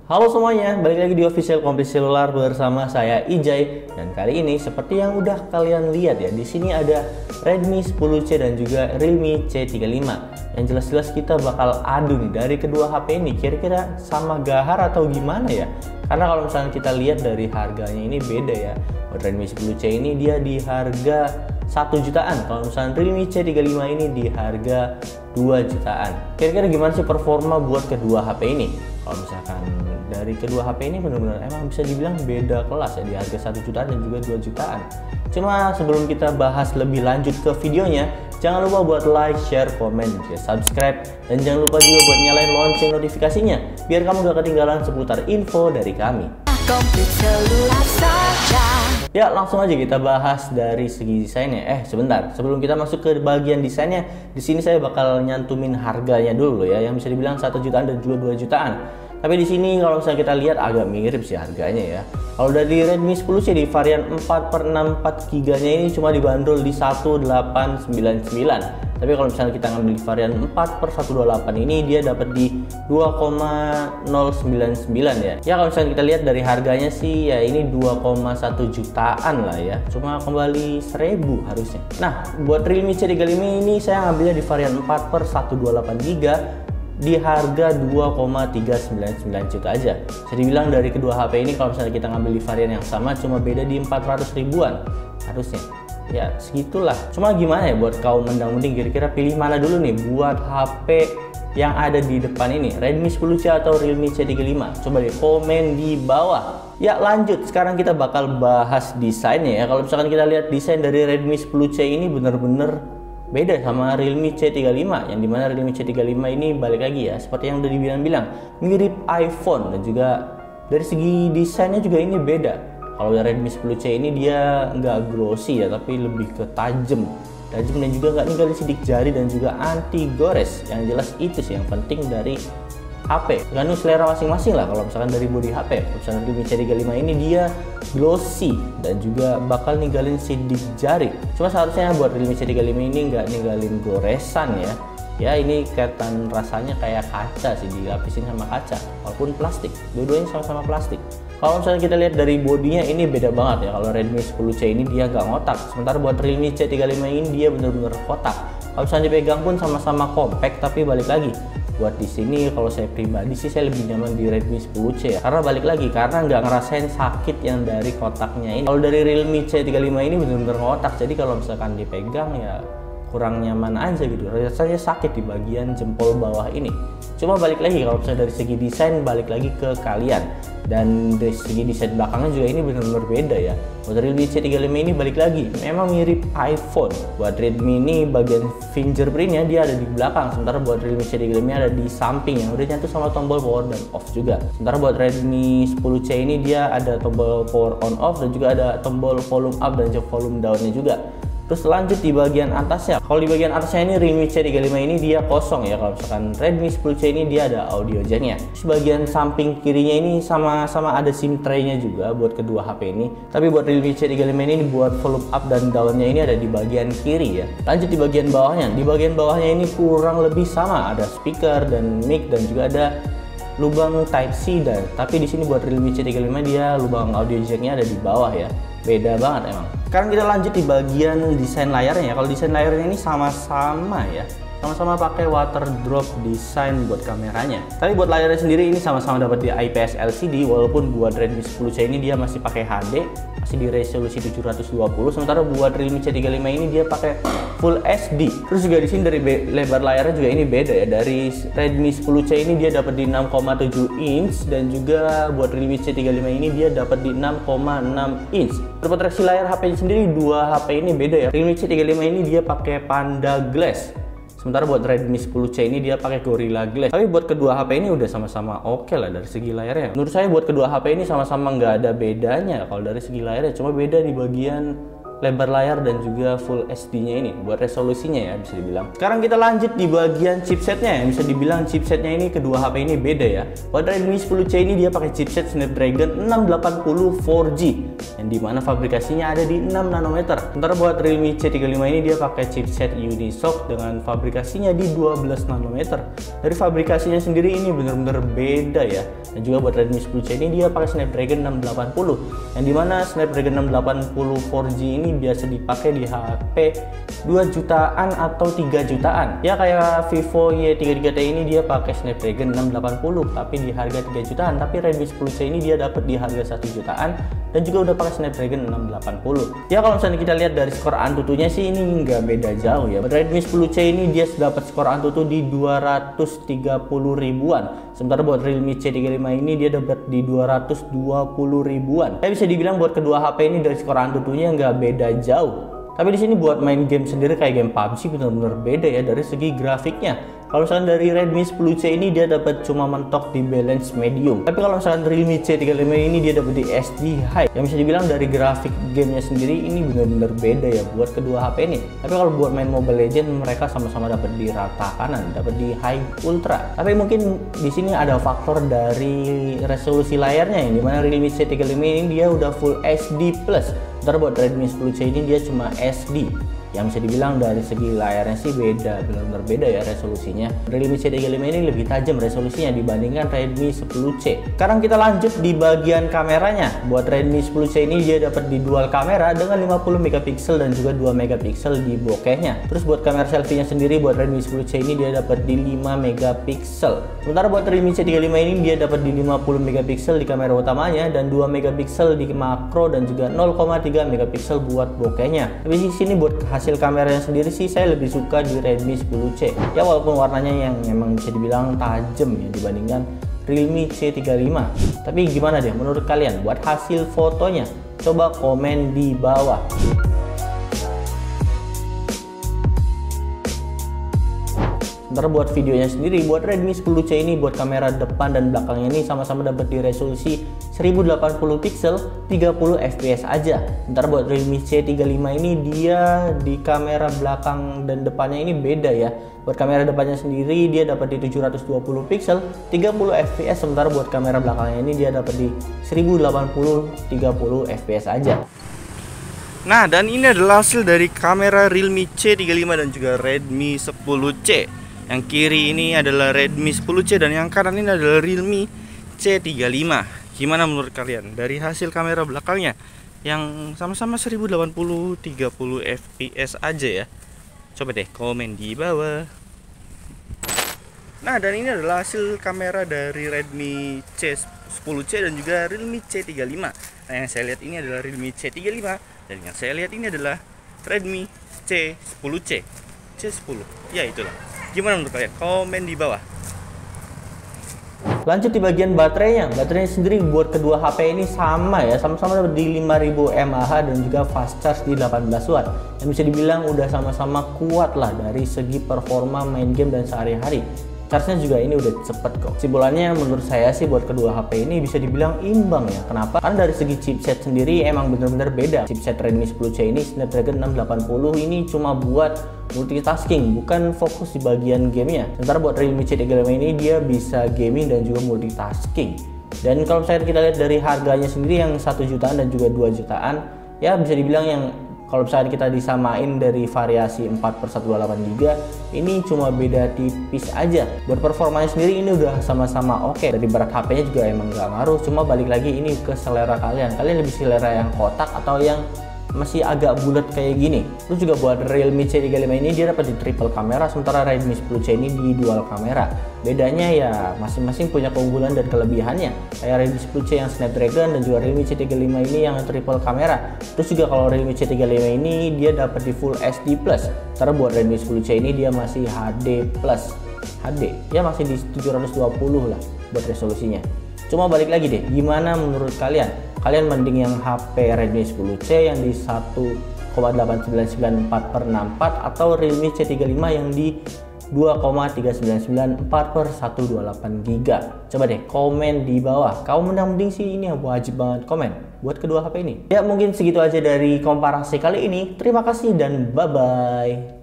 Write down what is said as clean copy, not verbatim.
Halo semuanya, balik lagi di Official Komplit Selular bersama saya Ijay. Dan kali ini seperti yang udah kalian lihat ya, di sini ada Redmi 10C dan juga Realme C35. Yang jelas-jelas kita bakal adu nih dari kedua HP ini, kira-kira sama gahar atau gimana ya? Karena kalau misalnya kita lihat dari harganya ini beda ya. Buat Redmi 10C ini dia di harga 1 jutaan, kalau misalnya Realme C35 ini di harga 2 jutaan. Kira-kira gimana sih performa buat kedua HP ini? Kalau misalkan dari kedua HP ini benar-benar emang bisa dibilang beda kelas ya, di harga 1 jutaan dan juga 2 jutaan. Cuma sebelum kita bahas lebih lanjut ke videonya, jangan lupa buat like, share, komen, dan juga subscribe. Dan jangan lupa juga buat nyalain lonceng notifikasinya, biar kamu gak ketinggalan seputar info dari kami. Komplit Selular saja. Ya, langsung aja kita bahas dari segi desainnya. Sebentar, sebelum kita masuk ke bagian desainnya, di sini saya bakal nyantumin harganya dulu ya, yang bisa dibilang 1 jutaan dan juga 2 jutaan. Tapi di sini kalau misalnya kita lihat agak mirip sih harganya ya. Kalau dari Redmi 10C di varian 4/64 GB nya ini cuma dibanderol di 1899. Tapi kalau misalnya kita ngambil di varian 4/128 ini dia dapat di 2,099 ya. Ya kalau misalnya kita lihat dari harganya sih ya ini 2,1 jutaan lah ya. Cuma kembali 1000 harusnya. Nah, buat Realme C35 ini saya ngambilnya di varian 4/128 GB di harga 2,399 juta aja. Bisa dibilang dari kedua HP ini kalau misalnya kita ngambil di varian yang sama cuma beda di 400 ribuan harusnya. Ya segitulah. Cuma gimana ya buat kaum mendang-mending, kira-kira pilih mana dulu nih buat HP yang ada di depan ini, Redmi 10C atau Realme C35? Coba deh komen di bawah. Ya lanjut, sekarang kita bakal bahas desainnya ya. Kalau misalkan kita lihat desain dari Redmi 10C ini bener-bener beda sama Realme C35, yang dimana Realme C35 ini balik lagi ya, seperti yang udah dibilang mirip iPhone, dan juga dari segi desainnya juga ini beda. Kalau dari Redmi 10C ini dia nggak glossy ya, tapi lebih ke tajam dan juga nggak ninggalin sidik jari dan juga anti gores. Yang jelas itu sih yang penting dari HP, tergantung selera masing-masing lah. Kalau misalkan dari body HP, misalkan Realme C35 ini dia glossy dan juga bakal ninggalin sidik jari. Cuma seharusnya buat Realme C35 ini nggak ninggalin goresan ya. Ya ini kelihatan rasanya kayak kaca sih, dilapisin sama kaca, walaupun plastik. Dua-duanya sama-sama plastik. Kalau misalnya kita lihat dari bodinya ini beda banget ya. Kalau Redmi 10C ini dia nggak ngotak, sementara buat Realme C35 ini dia bener-bener kotak. Kalau misalnya dipegang pun sama-sama compact, tapi balik lagi buat di sini kalau saya pribadi sih saya lebih nyaman di Redmi 10C ya, karena balik lagi karena nggak ngerasain sakit yang dari kotaknya ini. Kalau dari Realme C35 ini benar-benar kotak, jadi kalau misalkan dipegang ya kurang nyaman aja gitu, rasanya sakit di bagian jempol bawah ini. Cuma balik lagi kalau misalnya dari segi desain, balik lagi ke kalian, dan dari segi desain belakangnya juga ini benar-benar beda ya. Buat Realme C35 ini balik lagi memang mirip iPhone. Buat Redmi ini bagian fingerprintnya dia ada di belakang, sementara buat Realme C35 ada di samping yang udah nyatu sama tombol power dan off juga. Sementara buat Redmi 10C ini dia ada tombol power on off dan juga ada tombol volume up dan juga volume down-nya juga. Terus lanjut di bagian atasnya. Kalau di bagian atasnya ini Realme C35 ini dia kosong ya. Kalau misalkan Redmi 10C ini dia ada audio jack-nya. Terus bagian samping kirinya ini sama-sama ada SIM tray-nya juga buat kedua HP ini. Tapi buat Realme C35 ini buat volume up dan down-nya ini ada di bagian kiri ya. Lanjut di bagian bawahnya. Di bagian bawahnya ini kurang lebih sama, ada speaker dan mic dan juga ada lubang Type-C, dan tapi di sini buat Realme C35 dia lubang audio jack-nya ada di bawah ya. Beda banget emang. Sekarang kita lanjut di bagian desain layarnya. Kalau desain layarnya ini sama-sama ya, sama-sama pakai water drop design buat kameranya. Tapi buat layarnya sendiri ini sama-sama dapat di IPS LCD, walaupun buat Redmi 10C ini dia masih pakai HD, masih di resolusi 720. Sementara buat Realme C35 ini dia pakai Full HD. Terus juga di sini dari lebar layarnya juga ini beda ya. Dari Redmi 10C ini dia dapat di 6,7 inch, dan juga buat Realme C35 ini dia dapat di 6,6 inch. Proteksi layar HP sendiri dua HP ini beda ya. Realme C35 ini dia pakai Panda Glass, sementara buat Redmi 10C ini dia pakai Gorilla Glass. Tapi buat kedua HP ini udah sama-sama oke lah dari segi layarnya. Menurut saya buat kedua HP ini sama-sama nggak ada bedanya kalau dari segi layarnya, cuma beda di bagian lebar layar dan juga Full HD-nya ini buat resolusinya ya bisa dibilang. Sekarang kita lanjut di bagian chipsetnya, yang bisa dibilang chipsetnya ini kedua HP ini beda ya. Buat Redmi 10C ini dia pakai chipset Snapdragon 680 4G yang dimana fabrikasinya ada di 6 nanometer. Sementara buat Realme C35 ini dia pakai chipset Unisoc dengan fabrikasinya di 12 nanometer. Dari fabrikasinya sendiri ini benar-benar beda ya. Dan juga buat Redmi 10C ini dia pakai Snapdragon 680 yang dimana Snapdragon 680 4G ini biasa dipakai di HP 2 jutaan atau 3 jutaan. Ya kayak Vivo Y33T ini dia pakai Snapdragon 680 tapi di harga 3 jutaan. Tapi Redmi 10C ini dia dapat di harga 1 jutaan dan juga udah pakai Snapdragon 680. Ya kalau misalnya kita lihat dari skor Antutunya sih ini nggak beda jauh ya. Redmi 10C ini dia dapat skor Antutu di 230 ribuan. Sementara buat Realme C35 ini dia dapat di 220 ribuan. Saya bisa dibilang buat kedua HP ini dari skor Antutunya nggak beda jauh. Tapi di sini buat main game sendiri kayak game PUBG benar-benar beda ya dari segi grafiknya. Kalau misalkan dari Redmi 10C ini dia dapat cuma mentok di balance medium. Tapi kalau misalkan Realme C35 ini dia dapat di SD high. Yang bisa dibilang dari grafik gamenya sendiri ini benar-benar beda ya buat kedua HP ini. Tapi kalau buat main Mobile Legends mereka sama-sama dapat di rata kanan, dapat di high ultra. Tapi mungkin di sini ada faktor dari resolusi layarnya yang dimana Realme C35 ini dia udah Full HD plus. Ntar buat Redmi 10C ini dia cuma SD. Yang bisa dibilang dari segi layarnya sih beda, benar-benar beda ya resolusinya. Realme C35 ini lebih tajam resolusinya dibandingkan Redmi 10C. Sekarang kita lanjut di bagian kameranya. Buat Redmi 10C ini dia dapat di dual kamera dengan 50 megapiksel dan juga 2 megapiksel di bokehnya. Terus buat kamera selfie-nya sendiri buat Redmi 10C ini dia dapat di 5 megapiksel. Sementara buat Realme C35 ini dia dapat di 50 megapiksel di kamera utamanya dan 2 megapiksel di makro dan juga 0,3 megapiksel buat bokehnya. Tapi di sini buat hasil kameranya sendiri sih saya lebih suka di Redmi 10C ya, walaupun warnanya yang memang bisa dibilang tajam ya dibandingkan Realme C35. Tapi gimana deh menurut kalian buat hasil fotonya? Coba komen di bawah. Sementara buat videonya sendiri, buat Redmi 10C ini buat kamera depan dan belakangnya ini sama-sama dapat di resolusi 1080 pixel 30 fps aja. Sementara buat Realme C35 ini dia di kamera belakang dan depannya ini beda ya. Buat kamera depannya sendiri dia dapat di 720 pixel 30 fps, sementara buat kamera belakangnya ini dia dapat di 1080 30 fps aja. Nah, dan ini adalah hasil dari kamera Realme C35 dan juga Redmi 10C. Yang kiri ini adalah Redmi 10C dan yang kanan ini adalah Realme C35. Gimana menurut kalian dari hasil kamera belakangnya yang sama-sama 1080 30 fps aja ya? Coba deh komen di bawah. Nah, dan ini adalah hasil kamera dari Redmi C10C dan juga Realme C35. Nah, yang saya lihat ini adalah Realme C35 dan yang saya lihat ini adalah Redmi C10C. C10. Ya itulah. Gimana menurut kalian? Komen di bawah. Lanjut di bagian baterainya. Baterainya sendiri buat kedua HP ini sama ya, sama-sama di 5000 mAh dan juga fast charge di 18 watt. Yang bisa dibilang udah sama-sama kuat lah dari segi performa main game dan sehari-hari. Charge-nya juga ini udah cepet kok. Kesimpulannya menurut saya sih buat kedua HP ini bisa dibilang imbang ya. Kenapa? Karena dari segi chipset sendiri emang bener-bener beda. Chipset Redmi 10C ini Snapdragon 680 ini cuma buat multitasking, bukan fokus di bagian gamenya. Sementara buat Realme C35 ini dia bisa gaming dan juga multitasking. Dan kalau misalnya kita lihat dari harganya sendiri yang 1 jutaan dan juga 2 jutaan, ya bisa dibilang yang kalau misalnya kita disamain dari variasi 4/128GB ini cuma beda tipis aja. Buat performanya sendiri ini udah sama-sama oke. Dari berat HP-nya juga emang nggak ngaruh, cuma balik lagi ini ke selera kalian. Kalian lebih selera yang kotak atau yang masih agak bulat kayak gini. Terus juga buat Realme C35 ini dia dapat di triple kamera, sementara Redmi 10C ini di dual kamera. Bedanya ya masing-masing punya keunggulan dan kelebihannya. Kayak Redmi 10C yang Snapdragon dan juga Realme C35 ini yang triple kamera. Terus juga kalau Realme C35 ini dia dapat di Full HD plus. Sementara buat Redmi 10C ini dia masih HD plus. HD ya masih di 720 lah buat resolusinya. Cuma balik lagi deh, gimana menurut kalian? Kalian mending yang HP Redmi 10C yang di 1,8994/64 atau Realme C35 yang di 2,399 4/128 GB. Coba deh komen di bawah. Kamu mending sih ini yang wajib banget komen buat kedua HP ini. Ya mungkin segitu aja dari komparasi kali ini. Terima kasih dan bye bye.